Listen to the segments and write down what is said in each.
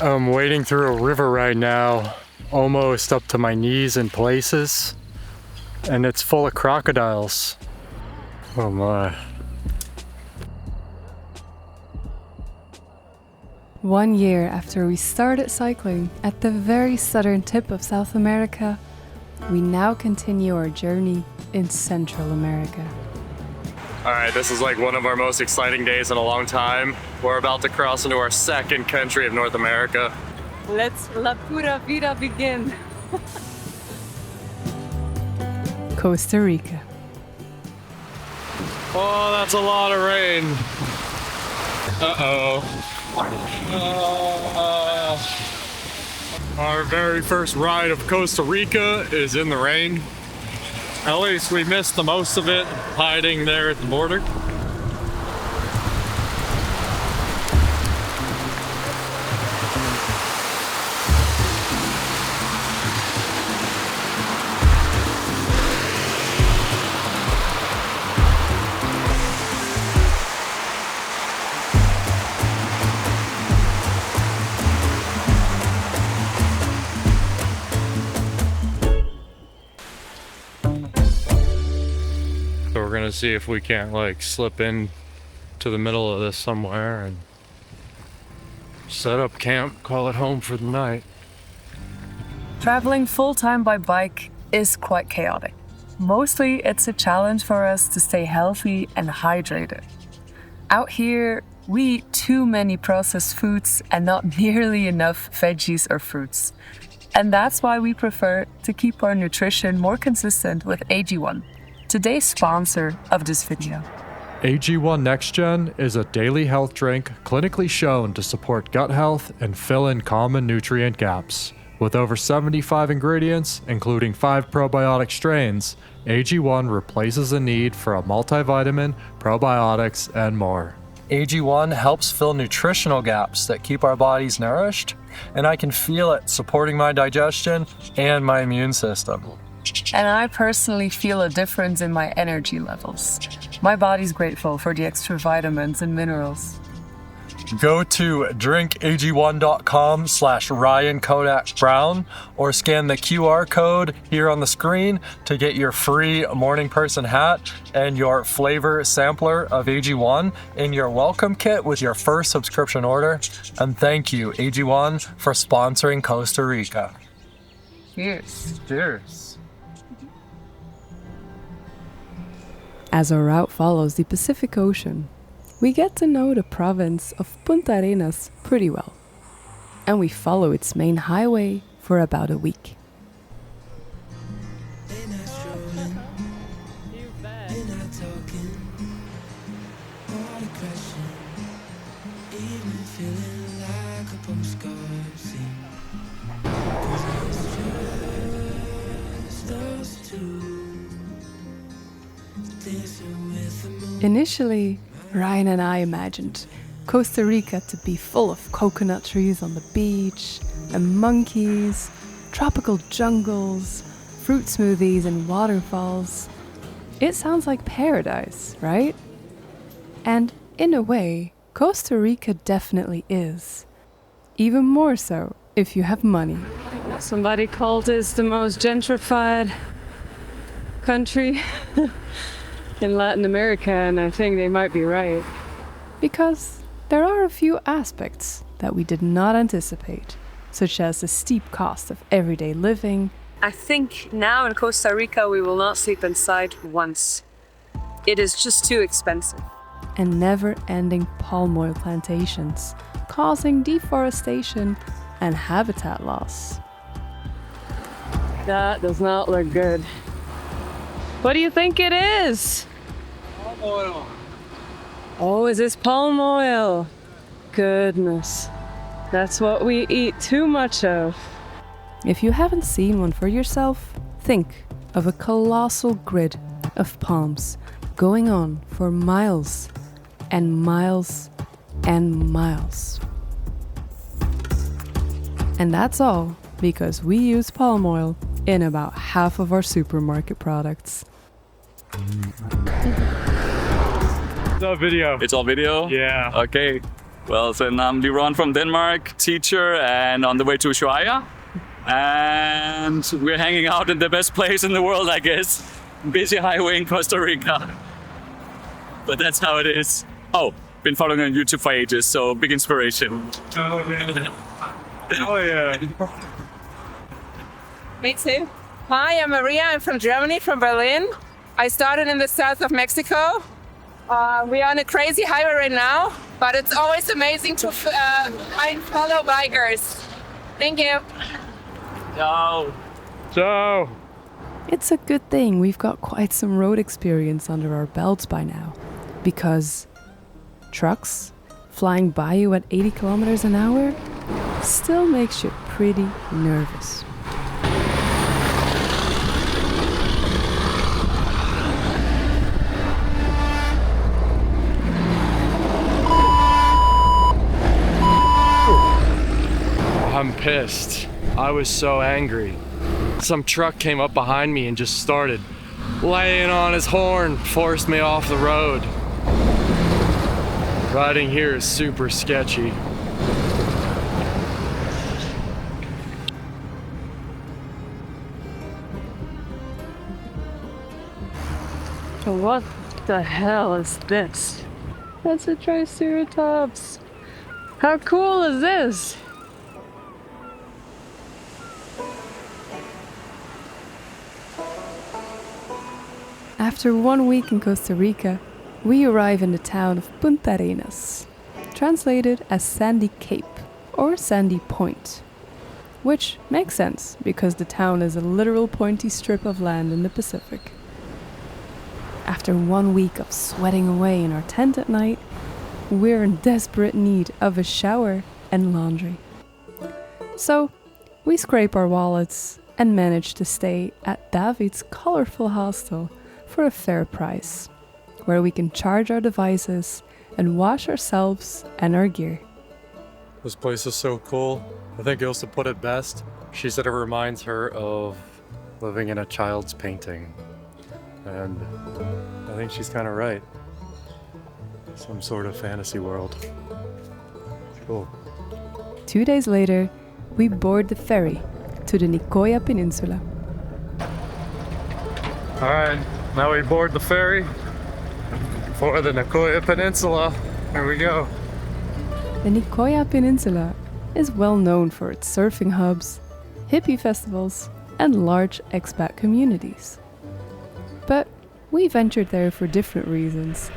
I'm wading through a river right now, almost up to my knees in places, and it's full of crocodiles. Oh my. 1 year after we started cycling at the very southern tip of South America, we now continue our journey in Central America. All right, this is like one of our most exciting days in a long time. We're about to cross into our second country of North America. Let's La Pura Vida begin. Costa Rica. Oh, that's a lot of rain. Uh-oh. Our very first ride of Costa Rica is in the rain. At least we missed the most of it, hiding there at the border. So we're gonna see if we can't like slip in to the middle of this somewhere and set up camp, call it home for the night. Traveling full-time by bike is quite chaotic. Mostly it's a challenge for us to stay healthy and hydrated. Out here, we eat too many processed foods and not nearly enough veggies or fruits. And that's why we prefer to keep our nutrition more consistent with AG1, today's sponsor of this video. AG1 NextGen is a daily health drink clinically shown to support gut health and fill in common nutrient gaps. With over 75 ingredients, including 5 probiotic strains, AG1 replaces the need for a multivitamin, probiotics, and more. AG1 helps fill nutritional gaps that keep our bodies nourished, and I can feel it supporting my digestion and my immune system. And I personally feel a difference in my energy levels. My body's grateful for the extra vitamins and minerals. Go to drinkag1.com/Ryan Kodak Brown or scan the QR code here on the screen to get your free morning person hat and your flavor sampler of AG1 in your welcome kit with your first subscription order. And thank you, AG1, for sponsoring Costa Rica. Cheers. Cheers. As our route follows the Pacific Ocean, we get to know the province of Punta Arenas pretty well, and we follow its main highway for about a week. Initially, Ryan and I imagined Costa Rica to be full of coconut trees on the beach, and monkeys, tropical jungles, fruit smoothies and waterfalls. It sounds like paradise, right? And in a way, Costa Rica definitely is. Even more so if you have money. Somebody called this the most gentrified country in Latin America, and I think they might be right. Because there are a few aspects that we did not anticipate, such as the steep cost of everyday living. I think now in Costa Rica we will not sleep inside once. It is just too expensive. And never-ending palm oil plantations, causing deforestation and habitat loss. That does not look good. What do you think it is? Palm oil. Oh, is this palm oil? Goodness. That's what we eat too much of. If you haven't seen one for yourself, think of a colossal grid of palms going on for miles and miles and miles. And that's all because we use palm oil in about half of our supermarket products. It's all video. It's all video? Yeah. Okay. Well, so I'm Liron from Denmark, teacher, and on the way to Ushuaia. And we're hanging out in the best place in the world, I guess. Busy highway in Costa Rica. But that's how it is. Oh, been following on YouTube for ages, so big inspiration. Oh, yeah. Oh, yeah. Me too. Hi, I'm Maria. I'm from Germany, from Berlin. I started in the south of Mexico. We are on a crazy highway right now, but it's always amazing to find fellow bikers. Thank you. Ciao. It's a good thing we've got quite some road experience under our belts by now, because trucks flying by you at 80 kilometers an hour still makes you pretty nervous. I'm pissed. I was so angry. Some truck came up behind me and just started laying on his horn, forced me off the road. Riding here is super sketchy. What the hell is this? That's a Triceratops. How cool is this? After 1 week in Costa Rica, we arrive in the town of Punta Arenas, translated as Sandy Cape or Sandy Point, which makes sense because the town is a literal pointy strip of land in the Pacific. After 1 week of sweating away in our tent at night, we're in desperate need of a shower and laundry. So, we scrape our wallets and manage to stay at David's colorful hostel for a fair price, where we can charge our devices and wash ourselves and our gear. This place is so cool. I think Ilsa put it best. She said it reminds her of living in a child's painting. And I think she's kind of right. Some sort of fantasy world. Cool. 2 days later, we board the ferry to the Nicoya Peninsula. All right, now we board the ferry for the Nicoya Peninsula. Here we go. The Nicoya Peninsula is well known for its surfing hubs, hippie festivals, and large expat communities. But we ventured there for different reasons,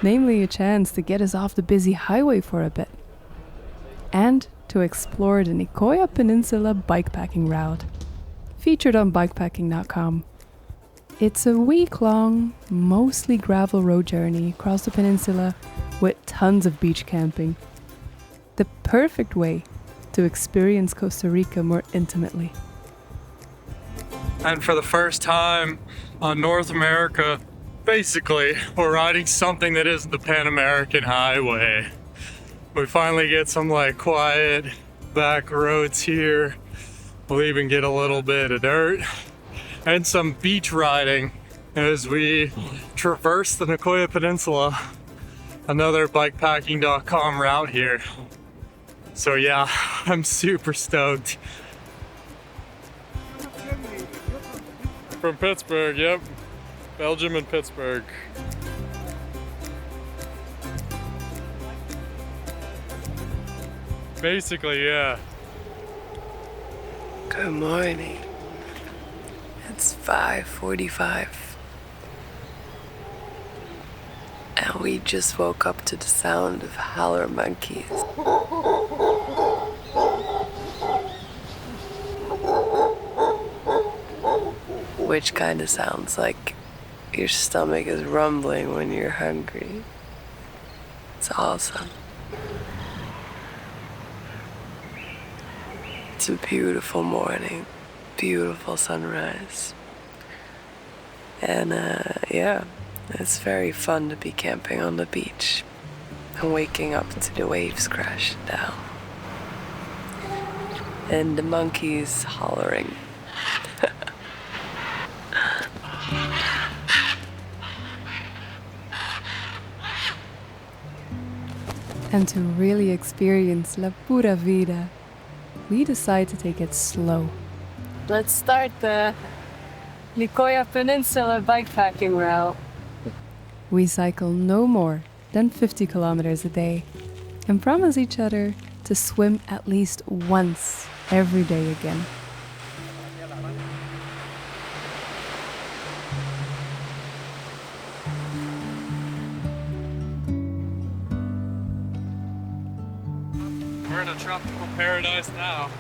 namely a chance to get us off the busy highway for a bit, and to explore the Nicoya Peninsula bikepacking route, featured on bikepacking.com. It's a week-long, mostly gravel road journey across the peninsula with tons of beach camping. The perfect way to experience Costa Rica more intimately. And for the first time on North America, basically, we're riding something that isn't the Pan American Highway. We finally get some quiet back roads here. We'll even get a little bit of dirt and some beach riding as we traverse the Nicoya Peninsula, another bikepacking.com route here. So yeah, I'm super stoked. From Pittsburgh, yep. Belgium and Pittsburgh. Basically, yeah. Good morning. It's 5:45. And we just woke up to the sound of howler monkeys. Which kind of sounds like your stomach is rumbling when you're hungry. It's awesome. It's a beautiful morning, beautiful sunrise. And yeah, it's very fun to be camping on the beach and waking up to the waves crashing down. And the monkeys hollering. And to really experience La Pura Vida, we decide to take it slow. Let's start the Nicoya Peninsula bikepacking route. We cycle no more than 50 kilometers a day and promise each other to swim at least once every day again. We're in a tropical paradise now.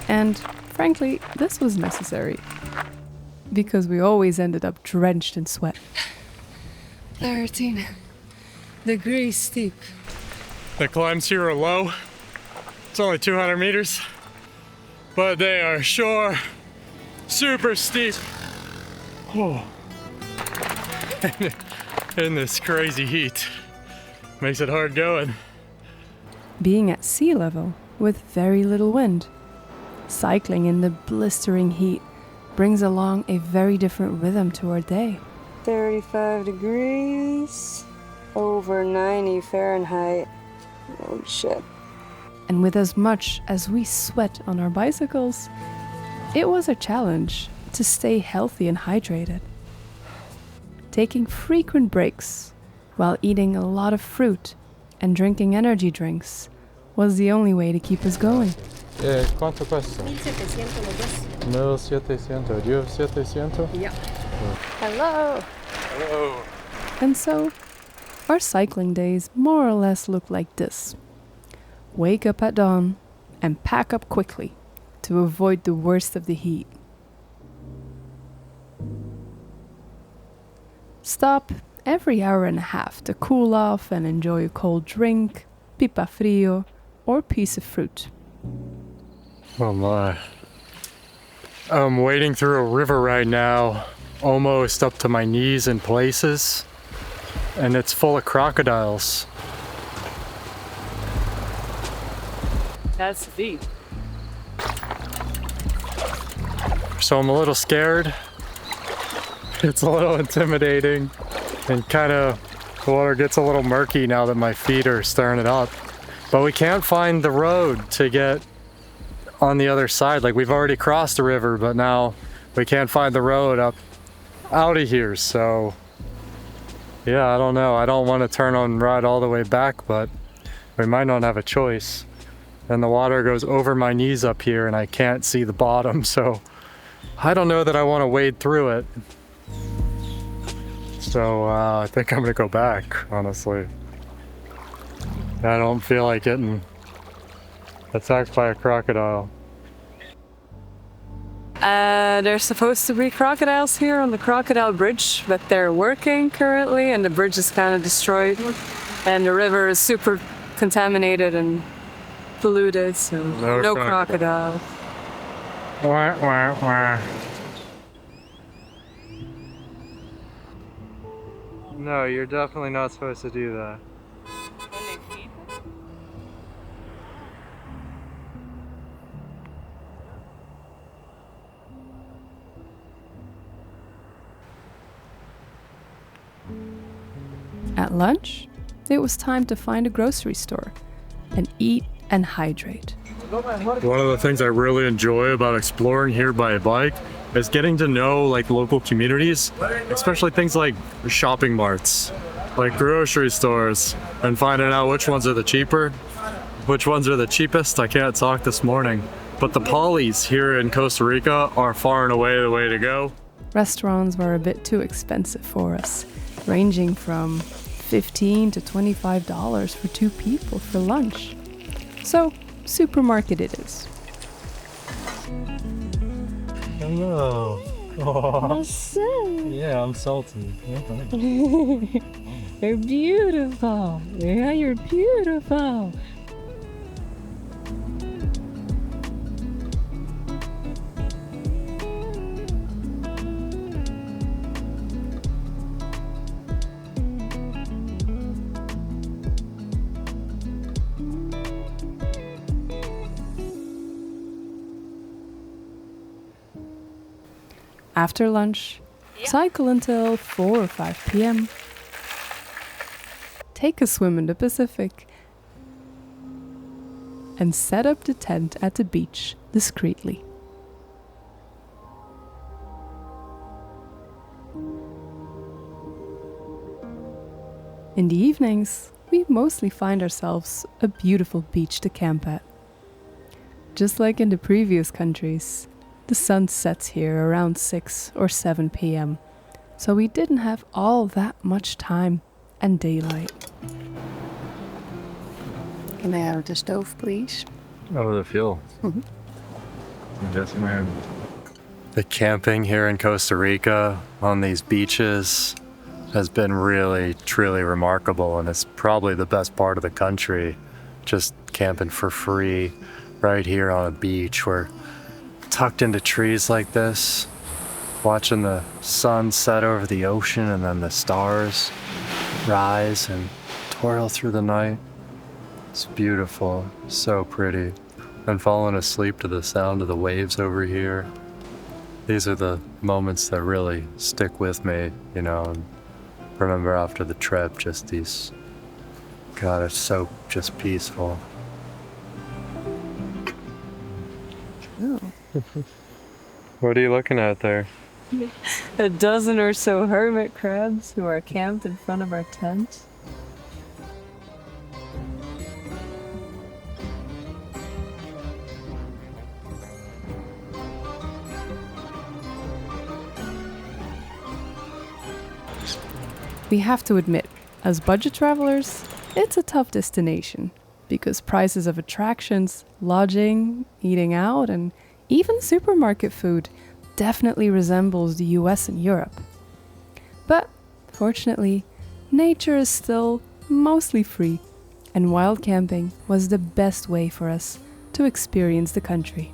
And frankly, this was necessary because we always ended up drenched in sweat. 13 degrees steep. The climbs here are low. It's only 200 meters, but they are sure super steep. Oh. In this crazy heat. Makes it hard going. Being at sea level with very little wind, cycling in the blistering heat brings along a very different rhythm to our day. 35 degrees, over 90 Fahrenheit. Oh shit. And with as much as we sweat on our bicycles, it was a challenge to stay healthy and hydrated. Taking frequent breaks while eating a lot of fruit and drinking energy drinks was the only way to keep us going. ¿Cuánto cuesta? 1,700. Do you have 700? Yeah. Hello. Hello. And so, our cycling days more or less look like this. Wake up at dawn and pack up quickly to avoid the worst of the heat. Stop every hour and a half to cool off and enjoy a cold drink, pipa frio, or piece of fruit. Oh my. I'm wading through a river right now, almost up to my knees in places, and it's full of crocodiles. That's deep. So I'm a little scared. It's a little intimidating, and kind of the water gets a little murky now that my feet are stirring it up. But we can't find the road to get on the other side. Like, we've already crossed the river, but now we can't find the road up out of here. So yeah, I don't know. I don't want to turn on ride all the way back, but we might not have a choice. And the water goes over my knees up here and I can't see the bottom, so I don't know that I want to wade through it. So I think I'm gonna go back, honestly. I don't feel like getting attacked by a crocodile. There's supposed to be crocodiles here on the crocodile bridge, but they're working currently and the bridge is kind of destroyed. And the river is super contaminated and polluted, so no crocodile. Wah, wah, wah. No, you're definitely not supposed to do that. At lunch, it was time to find a grocery store and eat and hydrate. One of the things I really enjoy about exploring here by bike is getting to know like local communities, especially things like shopping marts, like grocery stores, and finding out which ones are the cheapest. I can't talk this morning, but the Polly's here in Costa Rica are far and away the way to go. Restaurants were a bit too expensive for us, ranging from $15 to $25 for 2 people for lunch. So, supermarket it is. Hello. What's up? Yeah, I'm salty. You're beautiful. Yeah, you're beautiful. After lunch, cycle until 4 or 5 p.m. Take a swim in the Pacific and set up the tent at the beach discreetly. In the evenings, we mostly find ourselves a beautiful beach to camp at. Just like in the previous countries, the sun sets here around 6 or 7 p.m., so we didn't have all that much time and daylight. Can I have the stove, please? Oh, the fuel. Yes, ma'am. The camping here in Costa Rica on these beaches has been really, truly remarkable, and it's probably the best part of the country. Just camping for free right here on a beach. We're tucked into trees like this, watching the sun set over the ocean and then the stars rise and twirl through the night. It's beautiful, so pretty. And falling asleep to the sound of the waves over here. These are the moments that really stick with me, you know, and remember after the trip, just these, God, it's so just peaceful. Oh. What are you looking at there? A dozen or so hermit crabs who are camped in front of our tent. We have to admit, as budget travelers, it's a tough destination because prices of attractions, lodging, eating out, and even supermarket food definitely resembles the US and Europe. But fortunately, nature is still mostly free, and wild camping was the best way for us to experience the country.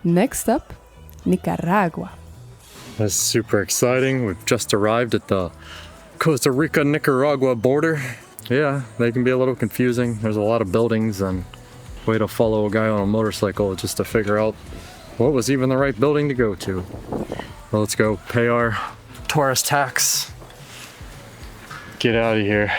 Next up, Nicaragua. That's super exciting. We've just arrived at the Costa Rica-Nicaragua border. Yeah, they can be a little confusing. There's a lot of buildings and way to follow a guy on a motorcycle just to figure out what was even the right building to go to. Well, let's go pay our tourist tax. Get out of here.